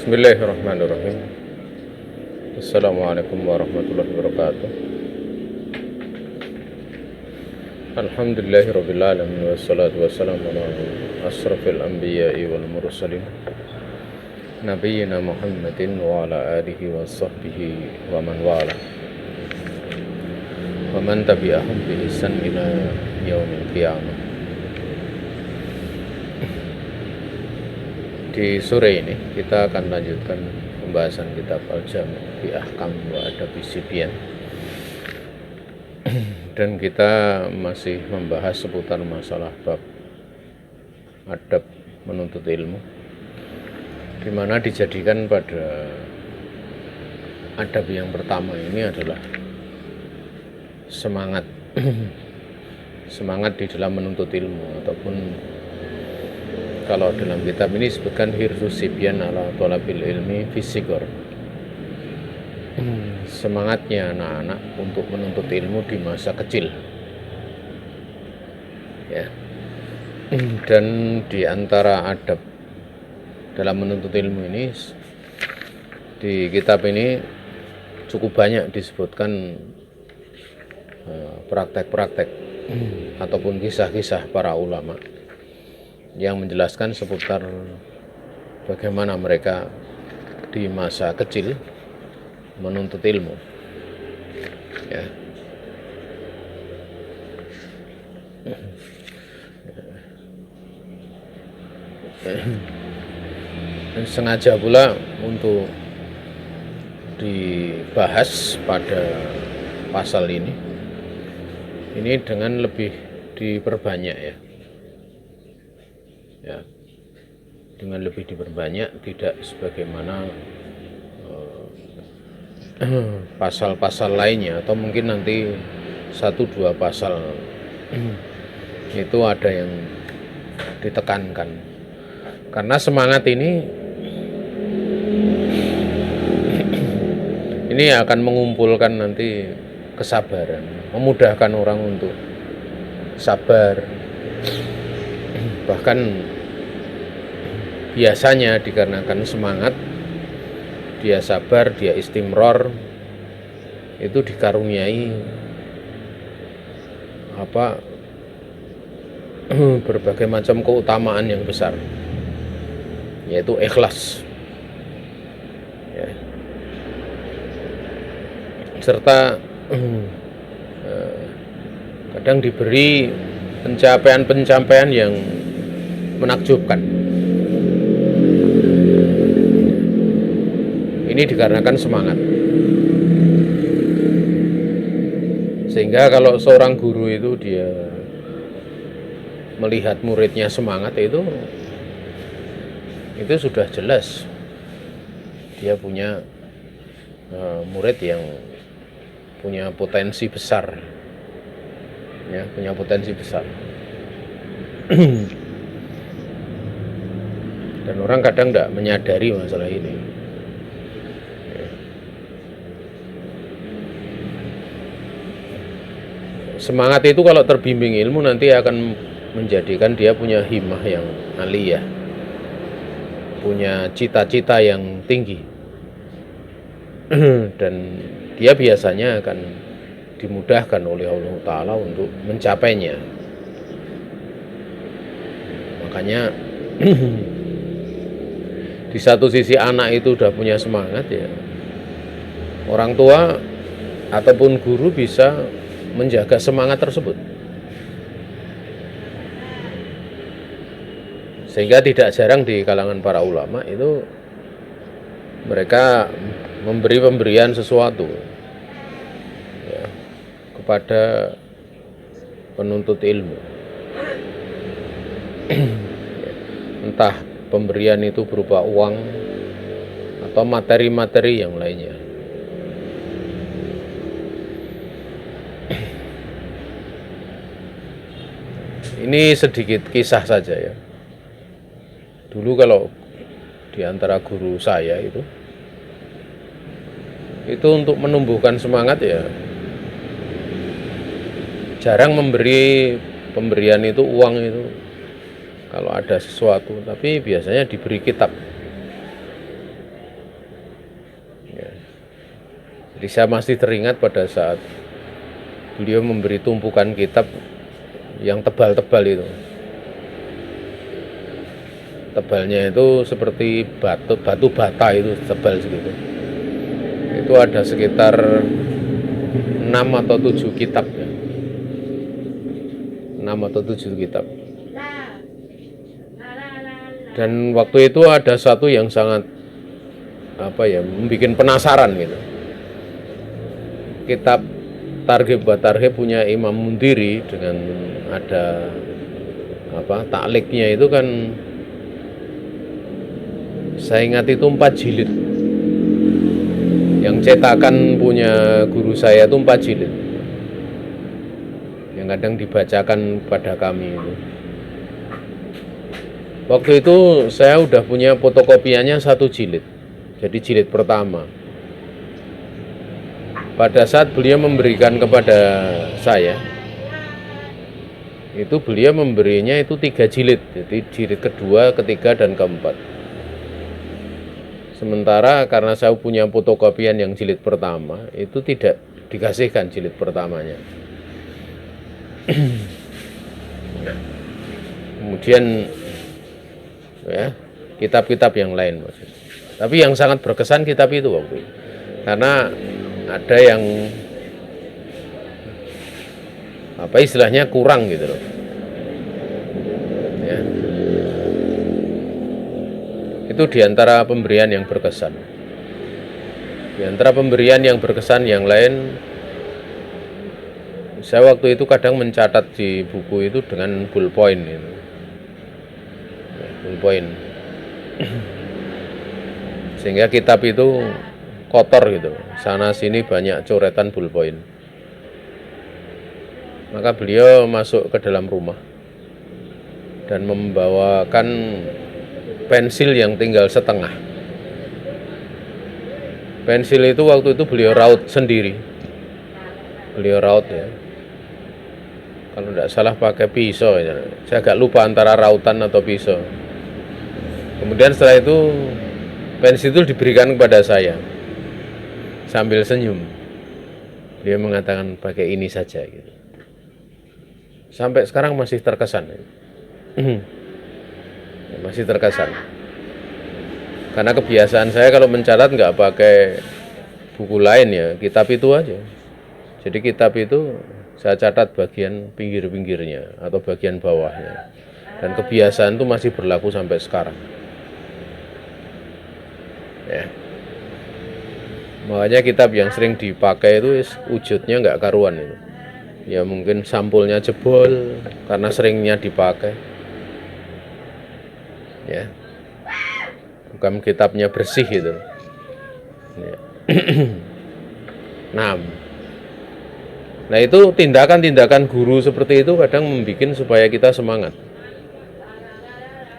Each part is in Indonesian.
Bismillahirrahmanirrahim. Assalamualaikum warahmatullahi wabarakatuh. Alhamdulillahirabbil alamin wassalatu wassalamu ala asrofil anbiya'i wal mursalin nabiyyina Muhammadin wa ala alihi wa sahbihi wa man wala wa man tabi'ahum bi ihsan ila yaumil qiyamah. Di sore ini kita akan lanjutkan pembahasan kitab Al-Jami' fi Ahkam wa Adabi Sibyan. Dan kita masih membahas seputar masalah bab adab menuntut ilmu, di mana dijadikan pada adab yang pertama ini adalah semangat semangat di dalam menuntut ilmu, ataupun kalau dalam kitab ini disebutkan hirsus sibyan ala thalabil ilmi fisikor, semangatnya anak-anak untuk menuntut ilmu di masa kecil, ya. Dan di antara adab dalam menuntut ilmu ini, di kitab ini cukup banyak disebutkan praktek-praktek ataupun kisah-kisah para ulama yang menjelaskan seputar bagaimana mereka di masa kecil menuntut ilmu, ya. Dan sengaja pula untuk dibahas pada pasal ini dengan lebih diperbanyak, ya, dengan lebih diperbanyak, tidak sebagaimana pasal-pasal lainnya, atau mungkin nanti 1-2 pasal itu ada yang ditekankan, karena semangat ini akan mengumpulkan nanti kesabaran, memudahkan orang untuk sabar. Bahkan biasanya dikarenakan semangat, dia sabar, dia istimror, itu dikaruniai berbagai macam keutamaan yang besar, yaitu ikhlas, ya. Serta kadang diberi pencapaian-pencapaian yang menakjubkan. Ini dikarenakan semangat. Sehingga kalau seorang guru itu dia melihat muridnya semangat, itu sudah jelas dia punya murid yang punya potensi besar, ya, punya potensi besar. Dan orang kadang tidak menyadari masalah ini. Semangat itu kalau terbimbing ilmu nanti akan menjadikan dia punya himmah yang aliyah, punya cita-cita yang tinggi, dan dia biasanya akan dimudahkan oleh Allah Ta'ala untuk mencapainya. Makanya di satu sisi anak itu udah punya semangat, ya, orang tua ataupun guru bisa menjaga semangat tersebut, sehingga tidak jarang di kalangan para ulama itu mereka memberi pemberian sesuatu, ya, kepada penuntut ilmu. Entah pemberian itu berupa uang atau materi-materi yang lainnya. Ini sedikit kisah saja, ya. Dulu kalau di antara guru saya itu untuk menumbuhkan semangat, ya, jarang memberi pemberian itu uang itu kalau ada sesuatu, tapi biasanya diberi kitab. Jadi saya masih teringat pada saat beliau memberi tumpukan kitab yang tebal-tebal itu. Tebalnya itu seperti batu bata itu, tebal segitu. Itu ada sekitar 6 atau 7 kitab ya. 6 atau 7 kitab. Dan waktu itu ada satu yang sangat membuat penasaran gitu. Kitab Targhib wa Tarhib punya Imam Mundhiri dengan ada takliknya itu kan, saya ingat itu 4 jilid. Yang cetakan punya guru saya itu 4 jilid. Yang kadang dibacakan pada kami itu. Waktu itu saya udah punya fotokopiannya 1 jilid. Jadi jilid pertama. Pada saat beliau memberikan kepada saya, itu beliau memberinya itu 3 jilid. Jadi jilid kedua, ketiga, dan keempat. Sementara karena saya punya fotokopian yang jilid pertama, itu tidak dikasihkan jilid pertamanya. Kemudian ya, kitab-kitab yang lain maksudnya. Tapi yang sangat berkesan kitab itu waktu itu. Karena ada yang istilahnya kurang gitu loh. Ya. Itu diantara pemberian yang berkesan. Diantara pemberian yang berkesan yang lain, saya waktu itu kadang mencatat di buku itu dengan ballpoint gitu. Ballpoint. Sehingga kitab itu kotor gitu, sana sini banyak coretan ballpoint. Maka beliau masuk ke dalam rumah dan membawakan pensil yang tinggal setengah. Pensil itu waktu itu beliau raut sendiri. Beliau raut ya. Kalau tidak salah pakai pisau ya. Saya agak lupa antara rautan atau pisau. Kemudian setelah itu pensil itu diberikan kepada saya. Sambil senyum, dia mengatakan pakai ini saja gitu. Sampai sekarang masih terkesan. Masih terkesan. Karena kebiasaan saya kalau mencatat nggak pakai buku lain ya, kitab itu aja. Jadi kitab itu saya catat bagian pinggir-pinggirnya atau bagian bawahnya. Dan kebiasaan itu masih berlaku sampai sekarang. Ya. Makanya kitab yang sering dipakai itu wujudnya nggak karuan itu. Ya mungkin sampulnya jebol karena seringnya dipakai. Ya. Bukan kitabnya bersih itu. Ya. Nah itu tindakan-tindakan guru seperti itu kadang membuat supaya kita semangat.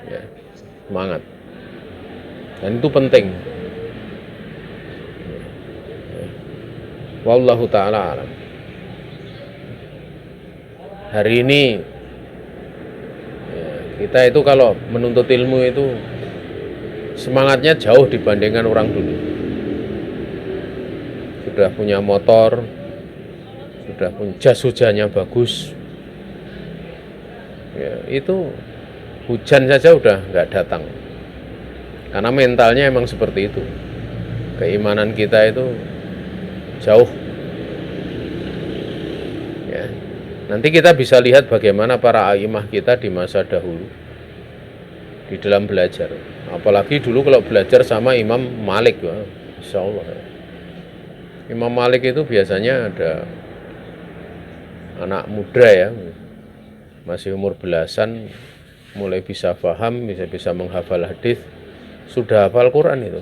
Ya, semangat. Dan itu penting. Wallahu ta'ala alam. Hari ini ya, kita itu kalau menuntut ilmu itu semangatnya jauh dibandingkan orang dulu. Sudah punya motor, sudah punya jas hujannya bagus. Ya, itu hujan saja udah nggak datang. Karena mentalnya emang seperti itu. Keimanan kita itu jauh. Ya. Nanti kita bisa lihat bagaimana para a'imah kita di masa dahulu di dalam belajar. Apalagi dulu kalau belajar sama Imam Malik, ya, insya Allah. Imam Malik itu biasanya ada anak muda ya, masih umur belasan, mulai bisa paham, bisa menghafal hadis, sudah hafal Quran itu.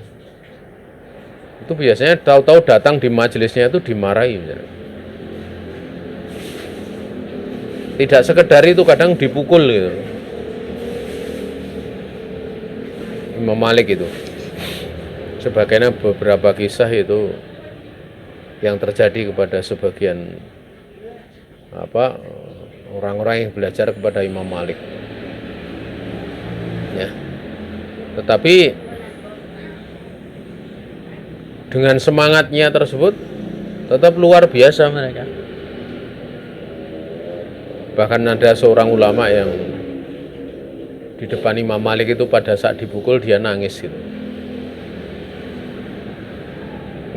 Itu biasanya tahu-tahu datang di majelisnya itu dimarahi misalnya. Tidak sekedar itu, kadang dipukul gitu. Imam Malik itu. Sebagainya beberapa kisah itu yang terjadi kepada sebagian orang-orang yang belajar kepada Imam Malik. Ya. Tetapi dengan semangatnya tersebut tetap luar biasa mereka. Bahkan ada seorang ulama yang di depan Imam Malik itu pada saat dipukul dia nangis gitu.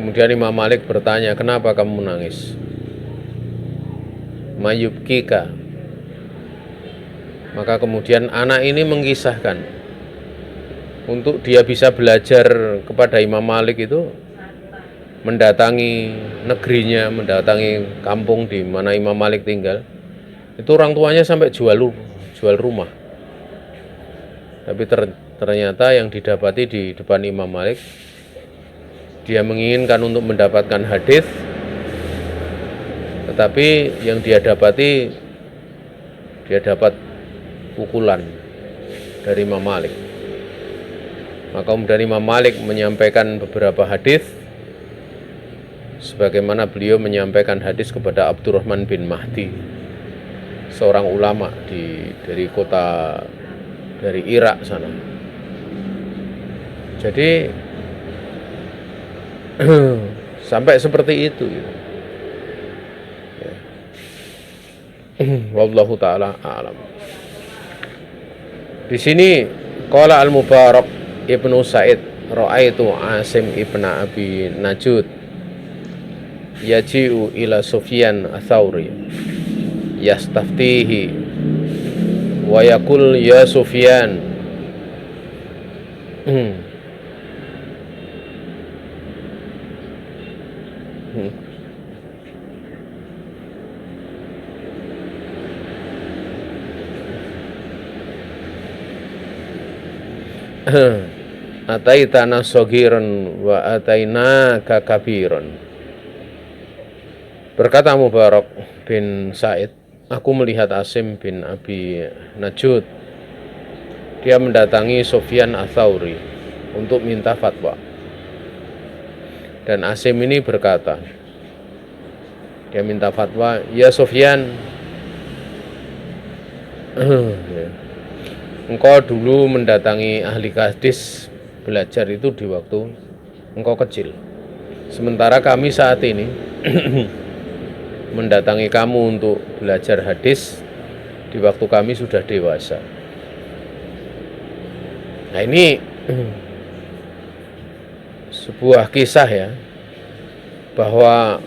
Kemudian Imam Malik bertanya, kenapa kamu menangis? Mayubkika. Maka kemudian anak ini mengisahkan, untuk dia bisa belajar kepada Imam Malik itu mendatangi negerinya, mendatangi kampung di mana Imam Malik tinggal. Itu orang tuanya sampai jual rumah. Tapi ternyata yang didapati di depan Imam Malik, dia menginginkan untuk mendapatkan hadis, tetapi yang dia dapati, dia dapat pukulan dari Imam Malik. Maka kemudian Imam Malik menyampaikan beberapa hadis, sebagaimana beliau menyampaikan hadis kepada Abdurrahman bin Mahdi, seorang ulama dari kota dari Irak sana. Jadi sampai seperti itu. Ya. Wallahu taala a'lam. Di sini qala Al-Mubarak Ibnu Sa'id ra'aitu Asim ibn Abi Najud yaji'u ila Sufyan Ats-Tsauri yastaftihi wa yaqul ya Sufyan ataitana sogiran wa atainaka kabiran. Berkata Mubarak bin Sa'id, aku melihat Asim bin Abi Najud, dia mendatangi Sufyan Ats-Tsauri untuk minta fatwa. Dan Asim ini berkata, dia minta fatwa, ya Sufyan, engkau dulu mendatangi ahli hadis belajar itu di waktu engkau kecil. Sementara kami saat ini mendatangi kamu untuk belajar hadis di waktu kami sudah dewasa. Nah ini sebuah kisah ya, bahwa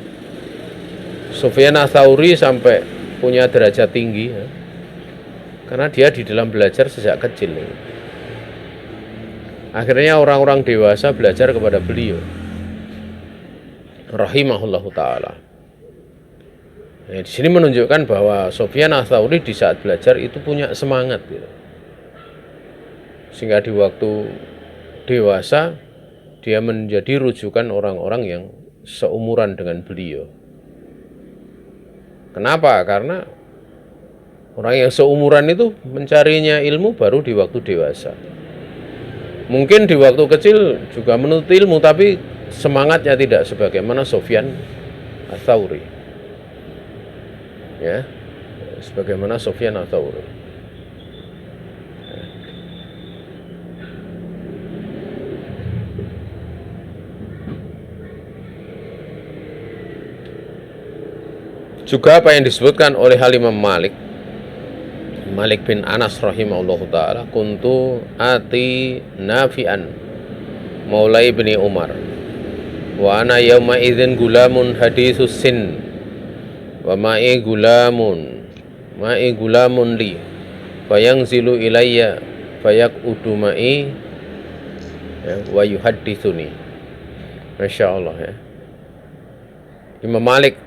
Sufyan Ats-Tsauri sampai punya derajat tinggi ya, karena dia di dalam belajar sejak kecil. Akhirnya orang-orang dewasa belajar kepada beliau, rahimahullahu taala. Di sini menunjukkan bahwa Sufyan Ats-Tsauri di saat belajar itu punya semangat, gitu. Sehingga di waktu dewasa dia menjadi rujukan orang-orang yang seumuran dengan beliau. Kenapa? Karena orang yang seumuran itu mencarinya ilmu baru di waktu dewasa. Mungkin di waktu kecil juga menuntut ilmu, tapi semangatnya tidak sebagaimana Sufyan Ats-Tsauri. Ya, sebagaimana Sufyan Ats-Tsauri. Juga apa yang disebutkan oleh Imam Malik bin Anas rahimahullahu ta'ala, kuntu ati Nafi'an maula ibni Umar wa ana yawma idzin gulamun haditsus sin wa ma'i gulamun li fayangzilu ilayya fayaqudu ma'i wa yuhadditsuni. Masya Allah ya. Imam Malik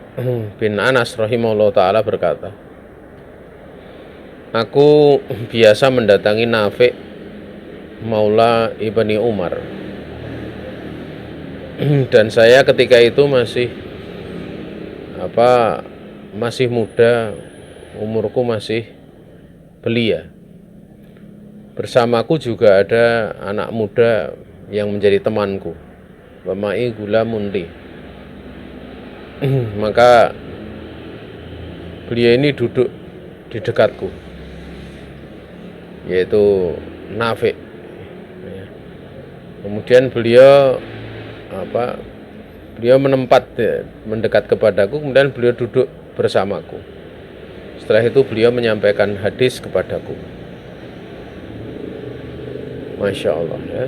bin Anas rahimahullah ta'ala berkata, aku biasa mendatangi Nafi' maula ibni Umar, dan saya ketika itu masih muda, umurku masih belia. Bersamaku juga ada anak muda yang menjadi temanku, wamai gulamun li. Maka beliau ini duduk di dekatku, yaitu Nafi'. Kemudian beliau Beliau mendekat kepadaku, kemudian beliau duduk bersamaku. Setelah itu beliau menyampaikan hadis kepadaku. Masya Allah ya.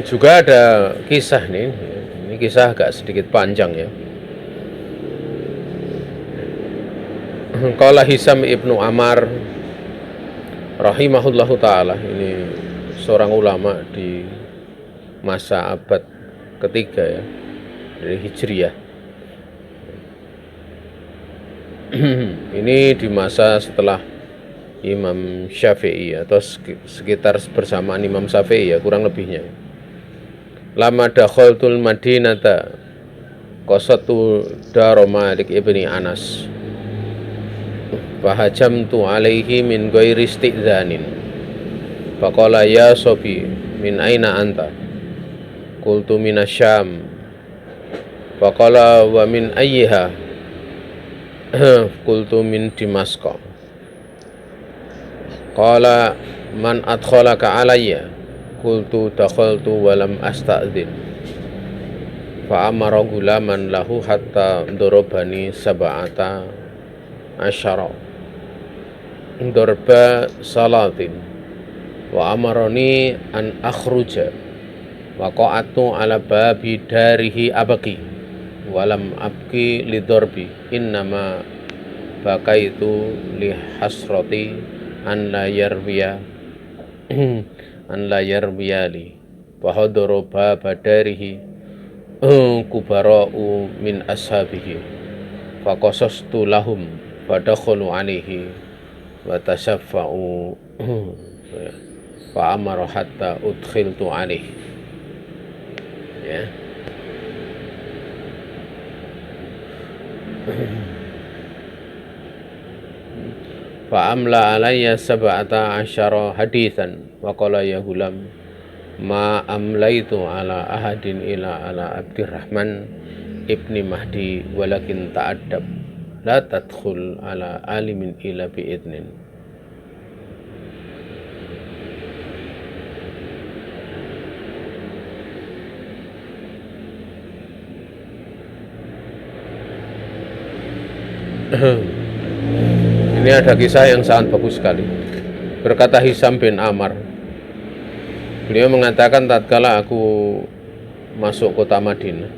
Juga ada kisah nih, ini kisah agak sedikit panjang ya. Qala Hisam ibnu Ammar rahimahullahu ta'ala, ini seorang ulama di masa abad ketiga ya, dari Hijriyah. Ini di masa setelah Imam Syafi'i atau sekitar bersamaan Imam Syafi'i ya, kurang lebihnya. Lama dakhaltul Madinata qasatu daro Malik ibni Anas fahajamtu alaihi min ghairi istidzanin faqala ya sobi min aina anta qultu minasyam faqala wa min ayyiha qultu min Dimasqa qala man adkhalaka alayya qultu dakhaltu walam asta'dzin fa amara gulaman lahu hatta darabani sab'ata asyara darba salatin wa amarani an akhruja wa qa'atu ala babi darihi abaki walam abki lidarbi innama bakaitu li hasrati an la yarwiya li wa hadara baba darihi kubara'u min ashabihi fa qasastu lahum fadakhalu alaihi wa tasaffa'u fa amara hatta udkhiltu alaihi ya. Fa amla alayya sab'ata asyara hadithan wa qala ya gulam ma amlaitu ala ahadin ila ala Abdurrahman ibni Mahdi walakin ta'addab la tadkhul ala alimin ila bi'idnin. Ini ada kisah yang sangat bagus sekali. Berkata Hisam bin Ammar, beliau mengatakan tatkala aku masuk kota Madinah,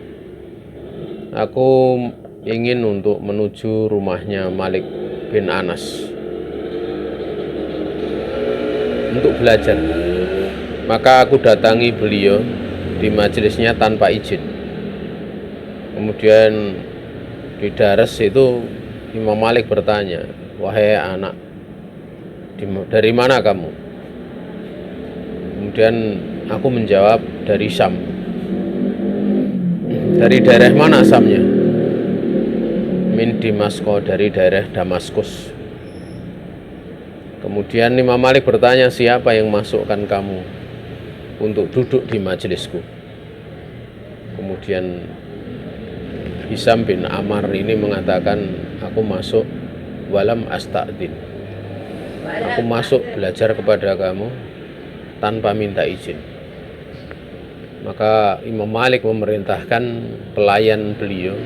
aku ingin untuk menuju rumahnya Malik bin Anas untuk belajar. Maka aku datangi beliau di majelisnya tanpa izin. Kemudian di daras itu Imam Malik bertanya, wahai anak, dari mana kamu? Kemudian aku menjawab, dari Syam. Dari daerah mana Syamnya? Min Dimasqa, dari daerah Damaskus. Kemudian Imam Malik bertanya, siapa yang masukkan kamu untuk duduk di majelisku? Kemudian Hisam bin Ammar ini mengatakan, aku masuk walam asta'dzin, aku masuk belajar kepada kamu tanpa minta izin. Maka Imam Malik memerintahkan pelayan beliau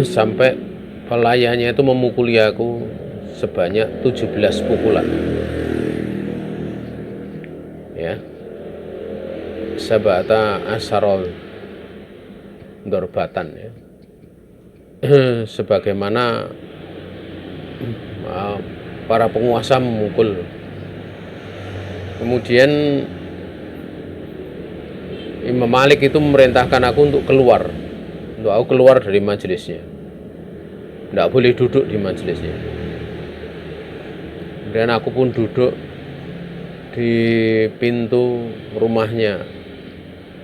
sampai pelayannya itu memukuli aku sebanyak 17 pukulan ya, sabata asarol dorbatan ya, sebagaimana para penguasa memukul. Kemudian Imam Malik itu memerintahkan aku untuk aku keluar dari majelisnya, tidak boleh duduk di majelisnya. Kemudian aku pun duduk di pintu rumahnya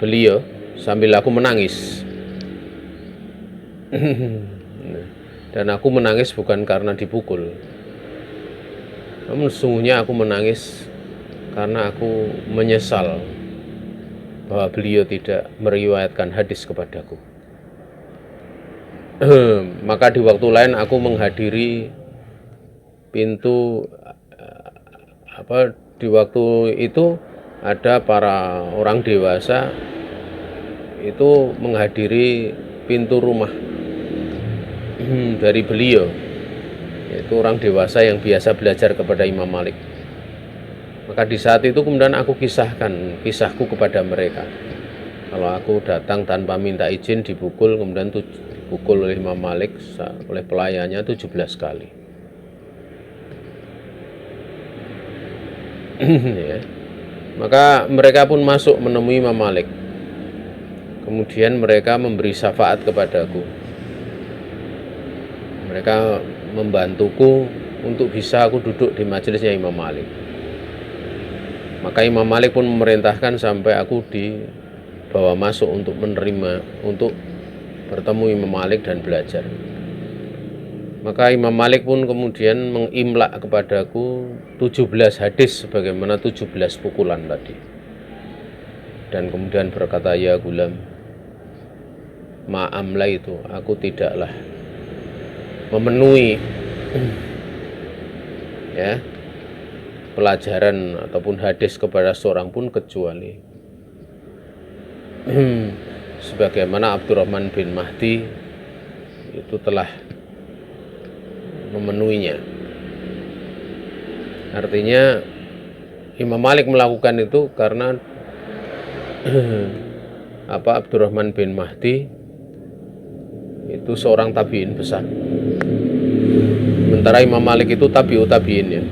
beliau sambil aku menangis. Dan aku menangis bukan karena dipukul, namun sesungguhnya aku menangis karena aku menyesal bahwa beliau tidak meriwayatkan hadis kepadaku. Maka di waktu lain aku menghadiri pintu di waktu itu ada para orang dewasa itu menghadiri pintu rumah dari beliau, yaitu orang dewasa yang biasa belajar kepada Imam Malik. Maka di saat itu kemudian aku kisahkan kisahku kepada mereka. Kalau aku datang tanpa minta izin dipukul, kemudian dipukul oleh Imam Malik, oleh pelayannya 17 kali. Ya. Maka mereka pun masuk menemui Imam Malik. Kemudian mereka memberi syafaat kepadaku. Mereka membantuku untuk bisa aku duduk di majelisnya Imam Malik. Maka Imam Malik pun memerintahkan sampai aku dibawa masuk untuk bertemu Imam Malik dan belajar. Maka Imam Malik pun kemudian mengimlak kepadaku 17 hadis sebagaimana 17 pukulan tadi. Dan kemudian berkata, ya gulam, ma'amla itu aku tidaklah memenuhi ya pelajaran ataupun hadis kepada seorang pun kecuali sebagaimana Abdurrahman bin Mahdi itu telah memenuhinya. Artinya Imam Malik melakukan itu karena Abdurrahman bin Mahdi itu seorang tabi'in besar. Sementara Imam Malik itu tabi'ut tabi'in ya.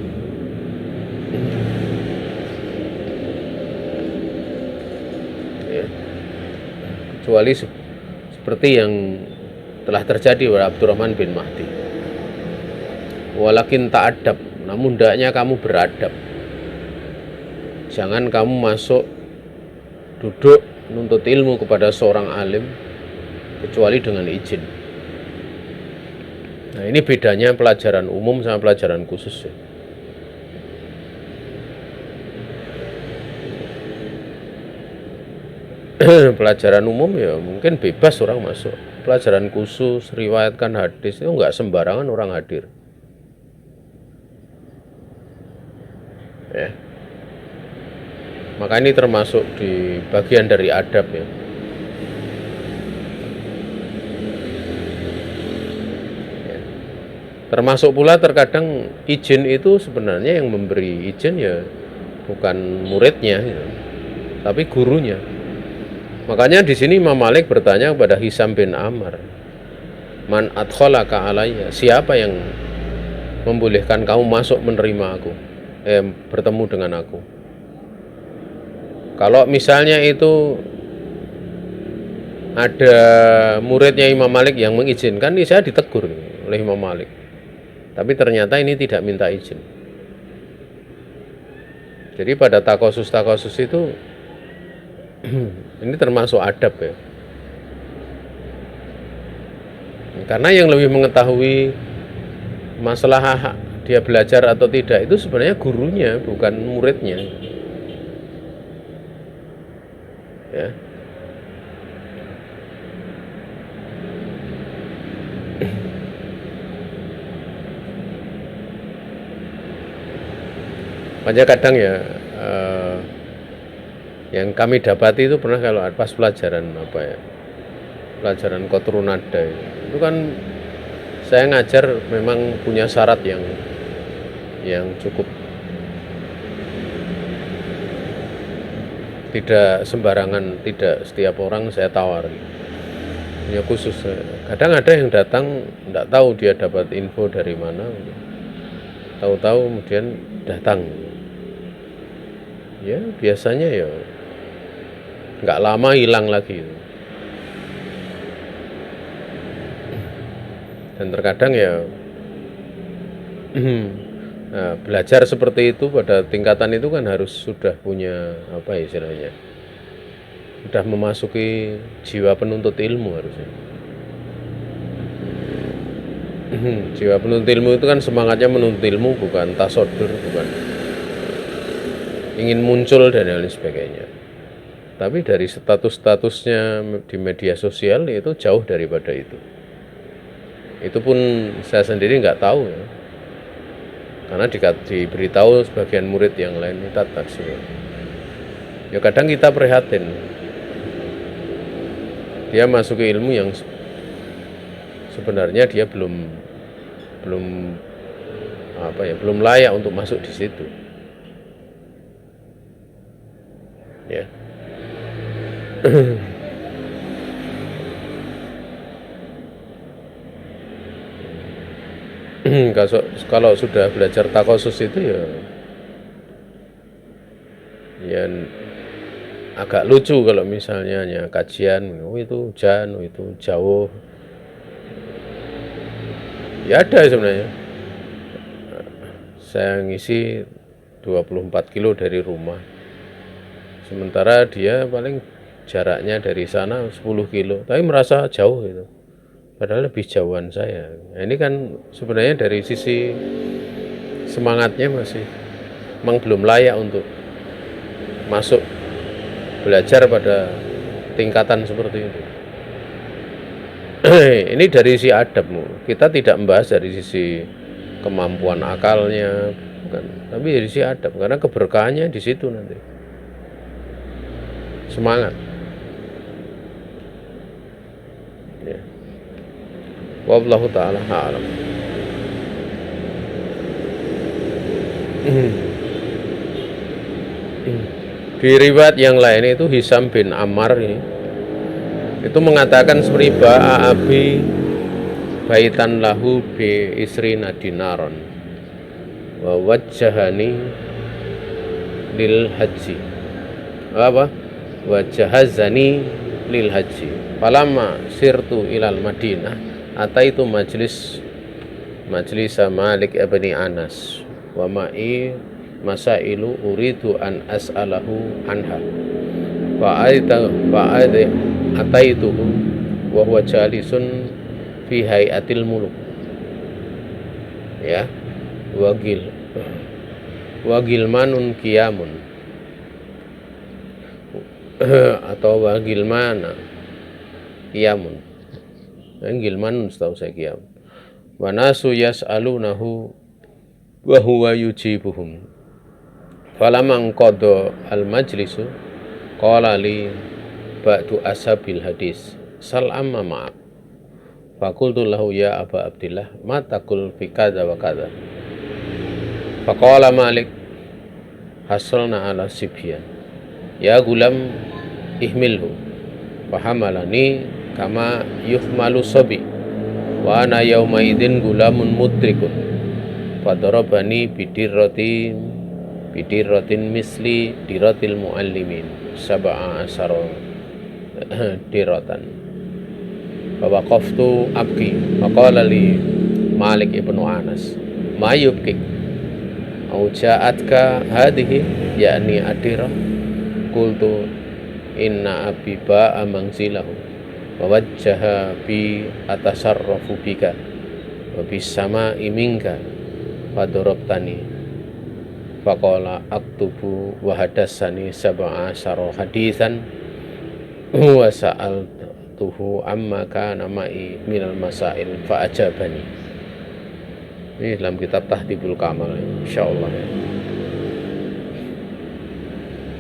Kecuali seperti yang telah terjadi pada Abdurrahman bin Mahdi. Walakin ta'adab, namun hendaknya kamu beradab. Jangan kamu masuk duduk menuntut ilmu kepada seorang alim kecuali dengan izin. Nah, ini bedanya pelajaran umum sama pelajaran khusus ya. Pelajaran umum ya mungkin bebas orang masuk. Pelajaran khusus, riwayatkan hadis itu enggak sembarangan orang hadir. Ya. Maka ini termasuk di bagian dari adab ya. Termasuk pula terkadang izin itu sebenarnya yang memberi izin ya bukan muridnya ya, tapi gurunya. Makanya di sini Imam Malik bertanya kepada Hisam bin Amr, man adkhalaka alayya, siapa yang membolehkan kamu masuk menerima aku, bertemu dengan aku. Kalau misalnya itu ada muridnya Imam Malik yang mengizinkan, ini saya ditegur oleh Imam Malik. Tapi ternyata ini tidak minta izin. Jadi pada takosus itu ini termasuk adab ya. Karena yang lebih mengetahui masalah dia belajar atau tidak itu sebenarnya gurunya, bukan muridnya. Ya. Makanya kadang ya yang kami dapati itu pernah kalau pas pelajaran pelajaran Qatrunada itu kan saya ngajar memang punya syarat yang cukup, tidak sembarangan, tidak setiap orang saya tawar, punya khusus. Kadang ada yang datang tidak tahu dia dapat info dari mana, tahu-tahu kemudian datang ya, biasanya ya nggak lama hilang lagi. Dan terkadang ya Nah, belajar seperti itu pada tingkatan itu kan harus sudah punya apa ya istilahnya, sudah memasuki jiwa penuntut ilmu harusnya. Jiwa penuntut ilmu itu kan semangatnya menuntut ilmu, bukan tasodur, bukan ingin muncul dan lain sebagainya. Tapi dari status-statusnya di media sosial itu jauh daripada itu. Itu pun saya sendiri nggak tahu ya. Karena diberitahu sebagian murid yang lain minta semua. Ya kadang kita prihatin. Dia masuk ke ilmu yang sebenarnya dia belum layak untuk masuk di situ. Ya. Kalau sudah belajar takosus itu ya agak lucu kalau misalnya hanya kajian, itu hujan, itu jauh. Ya ada sebenarnya. Saya ngisi 24 kilo dari rumah. Sementara dia paling jaraknya dari sana 10 kilo, tapi merasa jauh itu. Padahal lebih jauhan saya. Nah, ini kan sebenarnya dari sisi semangatnya masih memang belum layak untuk masuk belajar pada tingkatan seperti itu. Ini dari sisi adabmu. Kita tidak membahas dari sisi kemampuan akalnya, bukan. Tapi dari sisi adab, karena keberkahannya di situ nanti. Semangat. Ya. Wallahu ta'ala a'lam. Di riwayat yang lain itu Hisam bin Ammar itu mengatakan seriba abi baitan lahu bi isrina dinaron wa wajjahani lil haji wajahazani lil haji falamma sirtu ilal Madinah ataitu majlis Malik ibni Anas wa ma'i masailu uridu an as'alahu anha wa ataituhu wa huwa jalisun fi hayatil muluk ya wagilmanun qiyamun atau wagilmana qiyamun. Gilmanun setahu saya qiyam. Wa nasu yas'alunahu wa huwa yujibuhum. Falamma qada al majlisu qala li ba'du ashabil hadis sal amma ma'ak. Faqultu lahu ya Aba Abdillah ma taqul fi kadza wa kadza. Faqala Malik hasalna ala sibyan ya gulam ihmilhu fahamalani kama yuhmalu sabi wa ana yauma idzin gulamun mudrikun fadarabani bidirratin misli diratil muallimin sab'a asara diratan wa waqaftu abki wa qala li Malik ibnu Anas ma yubki au ja'atka hadhihi yakni adira qultu inna abi ba'a manzilahu wa wajjaha bi atasarrafu bika wa bis sama'i minka fadarabtani faqala aktubu wa hadatsani sab'a asara hadisan wa sa'altuhu amma kana ma'i minal masail fa ajabani. Ini dalam kitab Tahdhibul Kamal insyaallah.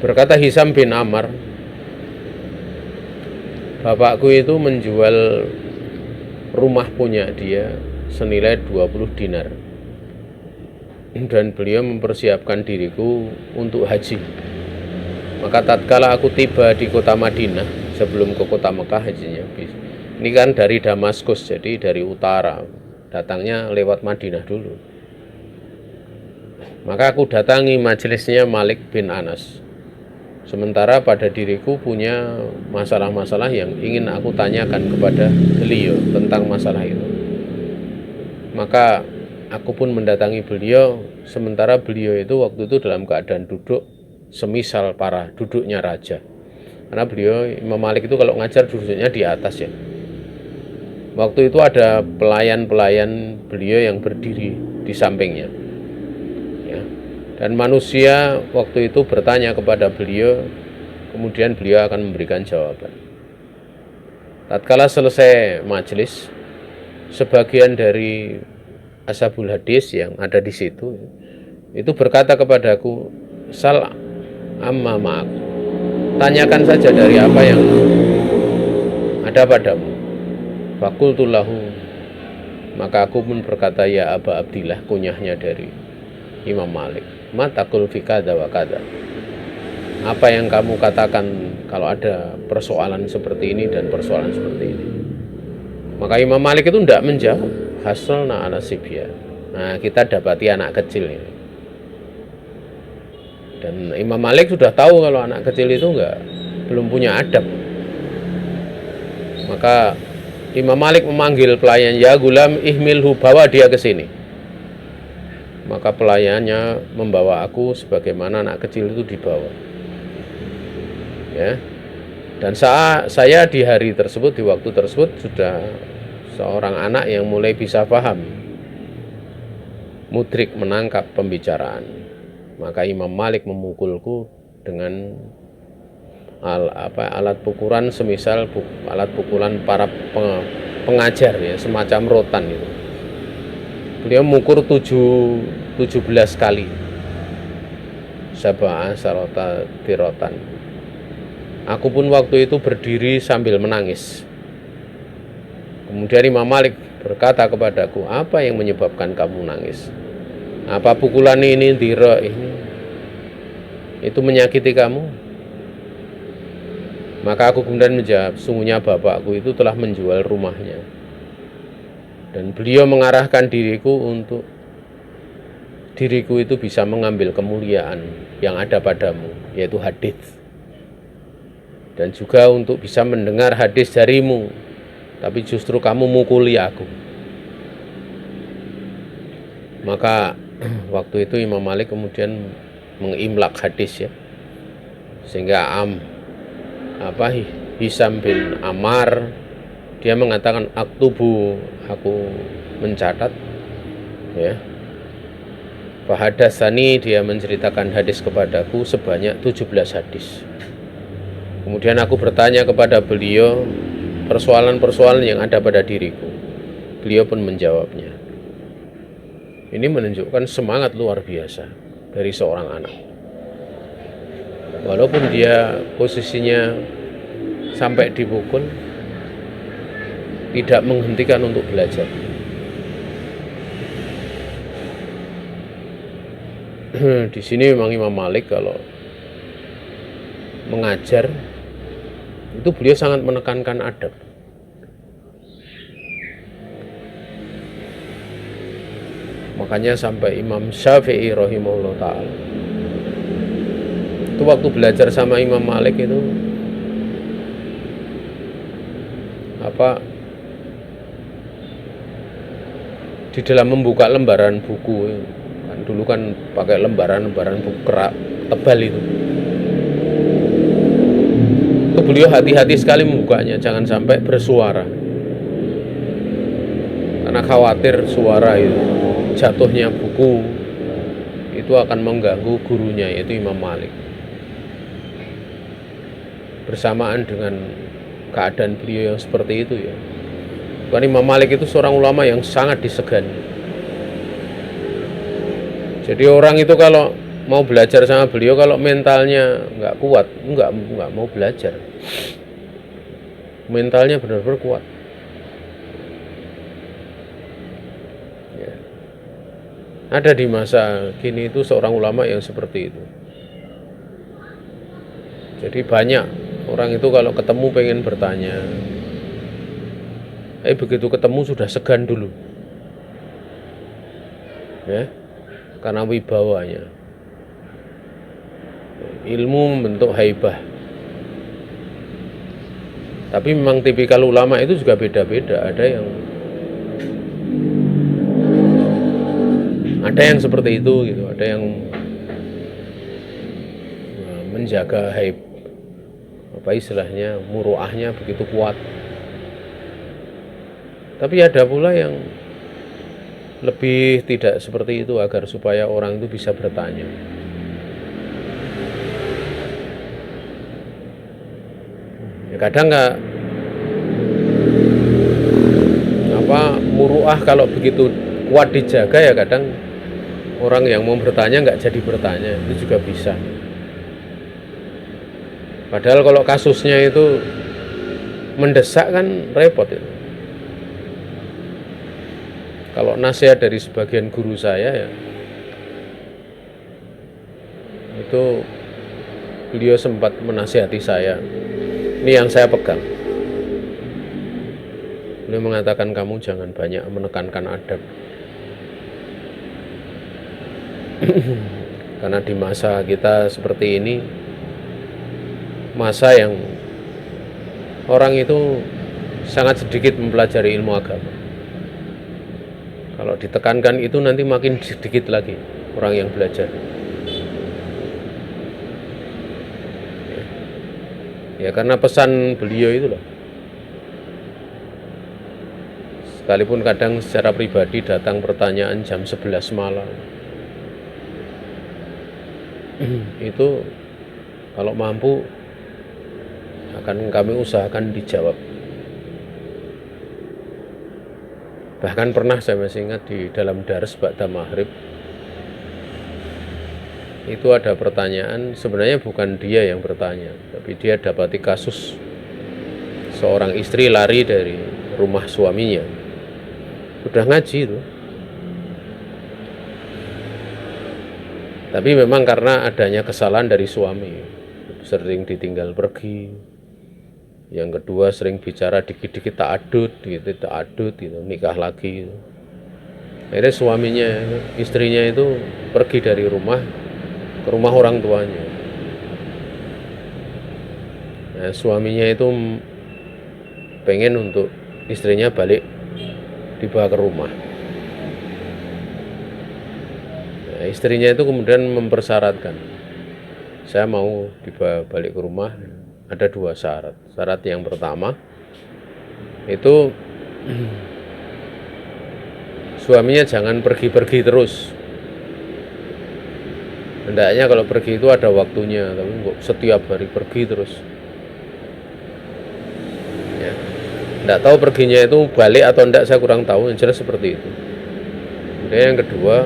Berkata Hisam bin Ammar, bapakku itu menjual rumah punya dia senilai 20 dinar dan beliau mempersiapkan diriku untuk haji. Maka tatkala aku tiba di kota Madinah sebelum ke kota Mekah hajinya, ini kan dari Damaskus, jadi dari utara, datangnya lewat Madinah dulu. Maka aku datangi majelisnya Malik bin Anas. Sementara pada diriku punya masalah-masalah yang ingin aku tanyakan kepada beliau tentang masalah itu. Maka aku pun mendatangi beliau, sementara beliau itu waktu itu dalam keadaan duduk semisal para duduknya raja. Karena beliau Imam Malik itu kalau ngajar duduknya di atas ya. Waktu itu ada pelayan-pelayan beliau yang berdiri di sampingnya ya. Dan manusia waktu itu bertanya kepada beliau, kemudian beliau akan memberikan jawaban. Tatkala selesai majelis, sebagian dari ashabul hadis yang ada di situ itu berkata kepadaku, sal amma ma'ak, tanyakan saja dari apa yang ada padamu. Fakultu lahu, maka aku pun berkata, ya Aba Abdillah, kunyahnya dari Imam Malik, matakul fi kada wa kada, apa yang kamu katakan kalau ada persoalan seperti ini dan persoalan seperti ini. Maka Imam Malik itu tidak menjawab, hasalna ala sibya. Nah, kita dapati anak kecil ini. Dan Imam Malik sudah tahu kalau anak kecil itu belum punya adab. Maka Imam Malik memanggil pelayan, ya gulam ihmilhu, bawa dia ke sini. Maka pelayannya membawa aku sebagaimana anak kecil itu dibawa. Ya. Dan saya di hari tersebut, di waktu tersebut sudah seorang anak yang mulai bisa paham, mudrik, menangkap pembicaraan. Maka Imam Malik memukulku dengan alat pukulan semisal alat pukulan para pengajar ya, semacam rotan itu. Beliau mengukur 17 kali. Sab'a sarota tirotan. Aku pun waktu itu berdiri sambil menangis. Kemudian Imam Malik berkata kepadaku, apa yang menyebabkan kamu nangis? Apa pukulan ini, dira ini, itu menyakiti kamu? Maka aku kemudian menjawab, sungguhnya bapakku itu telah menjual rumahnya. Dan beliau mengarahkan diriku untuk diriku itu bisa mengambil kemuliaan yang ada padamu, yaitu hadis. Dan juga untuk bisa mendengar hadis darimu, tapi justru kamu mukuli aku. Maka waktu itu Imam Malik kemudian mengimlak hadis ya. Sehingga Hisam bin Ammar dia mengatakan aktubu, aku mencatat ya. Fahadasani, dia menceritakan hadis kepadaku sebanyak 17 hadis. Kemudian aku bertanya kepada beliau persoalan-persoalan yang ada pada diriku. Beliau pun menjawabnya. Ini menunjukkan semangat luar biasa dari seorang anak. Walaupun dia posisinya sampai dipukul, tidak menghentikan untuk belajar. Di sini memang Imam Malik kalau mengajar itu beliau sangat menekankan adab. Makanya sampai Imam Syafi'i rahimahullah ta'ala itu waktu belajar sama Imam Malik itu di dalam membuka lembaran buku kan, dulu kan pakai lembaran buku kerak tebal itu beliau hati-hati sekali membukanya, jangan sampai bersuara karena khawatir suara itu, jatuhnya buku itu akan mengganggu gurunya, yaitu Imam Malik. Bersamaan dengan keadaan beliau yang seperti itu ya, karena Imam Malik itu seorang ulama yang sangat disegani. Jadi orang itu kalau mau belajar sama beliau, kalau mentalnya nggak kuat, nggak mau belajar. Mentalnya benar-benar kuat. Ya. Ada di masa kini itu seorang ulama yang seperti itu. Jadi banyak orang itu kalau ketemu pengen bertanya, begitu ketemu sudah segan dulu, ya, karena wibawanya. Ilmu membentuk haibah. Tapi memang tipikal ulama itu juga beda-beda. Ada yang Ada yang seperti itu gitu, ada yang menjaga hype, apa istilahnya, muruahnya begitu kuat. Tapi ada pula yang lebih tidak seperti itu, agar supaya orang itu bisa bertanya. Ya, kadang nggak muruah kalau begitu kuat dijaga, ya kadang orang yang mau bertanya nggak jadi bertanya, itu juga bisa. Padahal kalau kasusnya itu mendesak kan repot itu. Kalau nasihat dari sebagian guru saya ya, itu beliau sempat menasihati saya. Ini yang saya pegang. Beliau mengatakan, kamu jangan banyak menekankan adab. Karena di masa kita seperti ini, masa yang orang itu sangat sedikit mempelajari ilmu agama. Kalau ditekankan itu nanti makin sedikit lagi orang yang belajar. Ya karena pesan beliau itu loh. Sekalipun kadang secara pribadi datang pertanyaan jam 11 malam. Itu kalau mampu akan kami usahakan dijawab. Bahkan pernah saya masih ingat di dalam dars ba'da maghrib, itu ada pertanyaan, sebenarnya bukan dia yang bertanya, tapi dia dapati kasus seorang istri lari dari rumah suaminya. Sudah ngaji itu, tapi memang karena adanya kesalahan dari suami, sering ditinggal pergi. Yang kedua sering bicara dikit-dikit ta'adud gitu, nikah lagi gitu. Akhirnya suaminya, istrinya itu pergi dari rumah ke rumah orang tuanya. Nah, suaminya itu pengen untuk istrinya balik, dibawa ke rumah. Nah, istrinya itu kemudian mempersyaratkan, saya mau dibawa balik ke rumah, ada 2 syarat. Syarat yang pertama itu suaminya jangan pergi-pergi terus. Hendaknya kalau pergi itu ada waktunya, tapi kok setiap hari pergi terus. Ya. Nggak tahu perginya itu balik atau enggak, saya kurang tahu, yang jelas seperti itu. Kemudian yang kedua,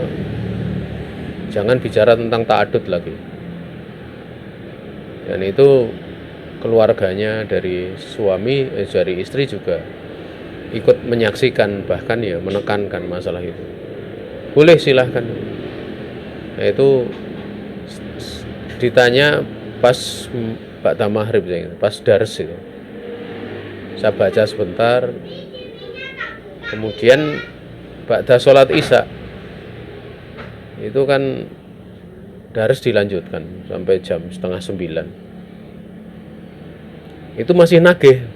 jangan bicara tentang ta'adud lagi. Dan itu keluarganya dari suami, dari istri juga ikut menyaksikan, bahkan ya menekankan masalah itu. Boleh silahkan. Nah, itu ditanya pas ba'da maghrib, pas dars itu. Saya baca sebentar, kemudian ba'da sholat isya itu kan dars dilanjutkan sampai jam 8:30. Itu masih nagih,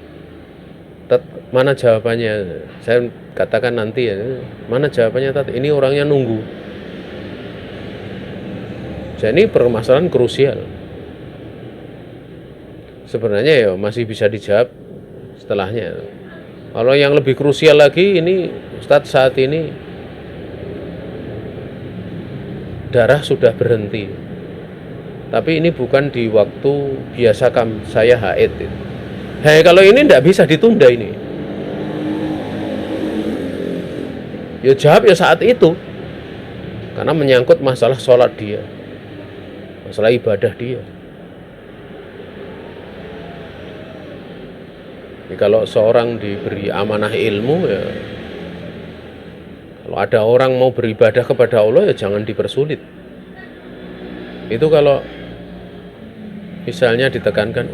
mana jawabannya. Saya katakan nanti ya, mana jawabannya tadi, ini orangnya nunggu. Jadi ini permasalahan krusial. Sebenarnya ya masih bisa dijawab setelahnya. Kalau yang lebih krusial lagi, ini Ustadz saat ini darah sudah berhenti, tapi ini bukan di waktu biasa saya haid. Hei, kalau ini tidak bisa ditunda ini. Ya jawab ya saat itu, karena menyangkut masalah sholat dia, masalah ibadah dia. Jadi kalau seorang diberi amanah ilmu, ya kalau ada orang mau beribadah kepada Allah, ya jangan dipersulit. Itu kalau misalnya ditekankan,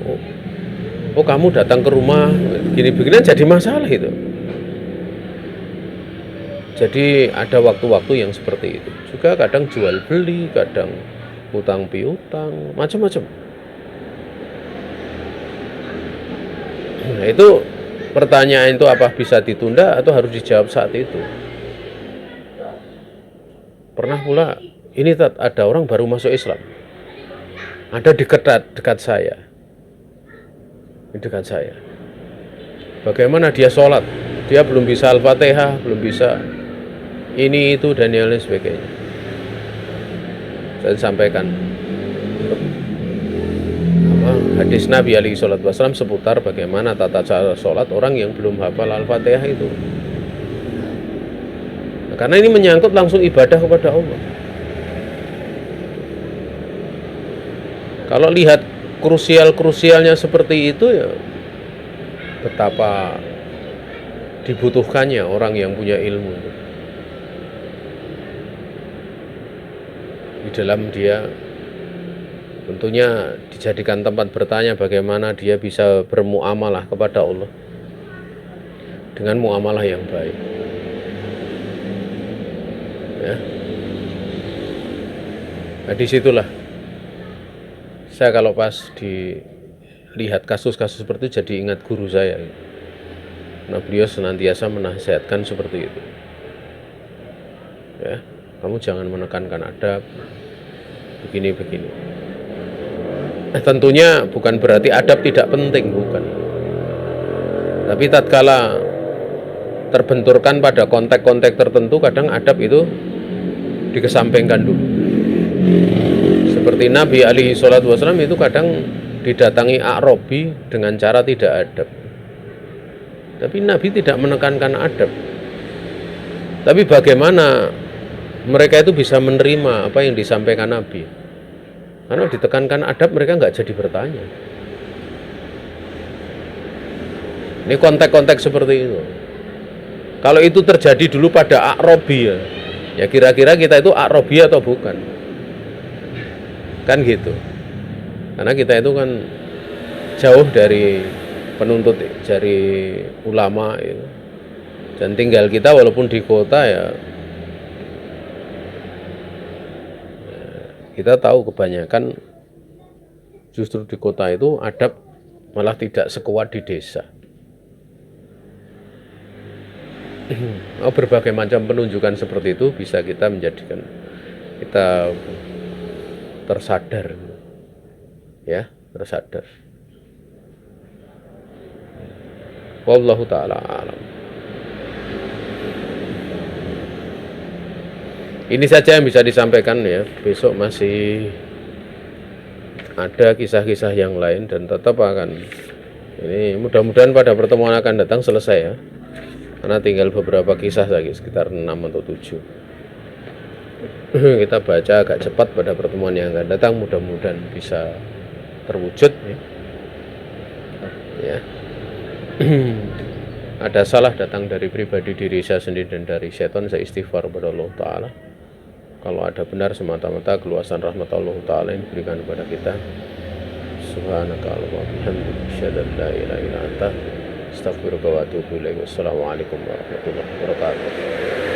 oh kamu datang ke rumah begini-begini, jadi masalah itu. Jadi ada waktu-waktu yang seperti itu. Juga kadang jual beli, kadang utang piutang, macam-macam. Nah, itu pertanyaan itu apa bisa ditunda atau harus dijawab saat itu. Pernah pula ini ada orang baru masuk Islam, ada dekat saya, dekat saya. Bagaimana dia sholat? Dia belum bisa Al-Fatihah, belum bisa ini itu dan yang lain sebagainya. Saya sampaikan hadis Nabi alaihi salatu wasallam seputar bagaimana tata cara sholat orang yang belum hafal Al-Fatihah itu. Nah, karena ini menyangkut langsung ibadah kepada Allah. Kalau lihat krusialnya seperti itu, ya betapa dibutuhkannya orang yang punya ilmu di dalam dia tentunya dijadikan tempat bertanya bagaimana dia bisa bermuamalah kepada Allah dengan muamalah yang baik, ya. Nah, disitulah saya kalau pas dilihat kasus-kasus seperti itu jadi ingat guru saya. Nah, beliau senantiasa menasihatkan seperti itu, ya, kamu jangan menekankan adab begini. Tentunya bukan berarti adab tidak penting, bukan. Tapi tatkala terbenturkan pada konteks-konteks tertentu, kadang adab itu dikesampingkan dulu. Seperti Nabi alaihi salatu wasallam itu kadang didatangi A'rabi dengan cara tidak adab. Tapi Nabi tidak menekankan adab. Tapi bagaimana mereka itu bisa menerima apa yang disampaikan Nabi? Karena ditekankan adab, mereka nggak jadi bertanya. Ini konteks-konteks seperti itu. Kalau itu terjadi dulu pada A'rabi, ya kira-kira kita itu A'rabi atau bukan? Kan gitu. Karena kita itu kan jauh dari penuntut, dari ulama itu. Dan tinggal kita walaupun di kota, ya kita tahu kebanyakan justru di kota itu adab malah tidak sekuat di desa. Berbagai macam penunjukan seperti itu bisa kita menjadikan kita tersadar, ya, tersadar. Wallahu ta'ala alam. Ini saja yang bisa disampaikan, ya. Besok masih ada kisah-kisah yang lain dan tetap akan ini mudah-mudahan pada pertemuan akan datang selesai, ya. Karena tinggal beberapa kisah lagi, sekitar 6 atau 7. Kita baca agak cepat pada pertemuan yang akan datang, mudah-mudahan bisa terwujud, ya. Ada salah datang dari pribadi diri saya sendiri dan dari setan, saya istighfar kepada Allah Ta'ala. Kalau ada benar semata-mata keluasan rahmat Allah Ta'ala yang diberikan kepada kita. Subhanaka Allahumma bihamdika asyhadu an la ilaha illa anta astaghfiruka wa atubu ilaik. Wassalamualaikum warahmatullahi wabarakatuh.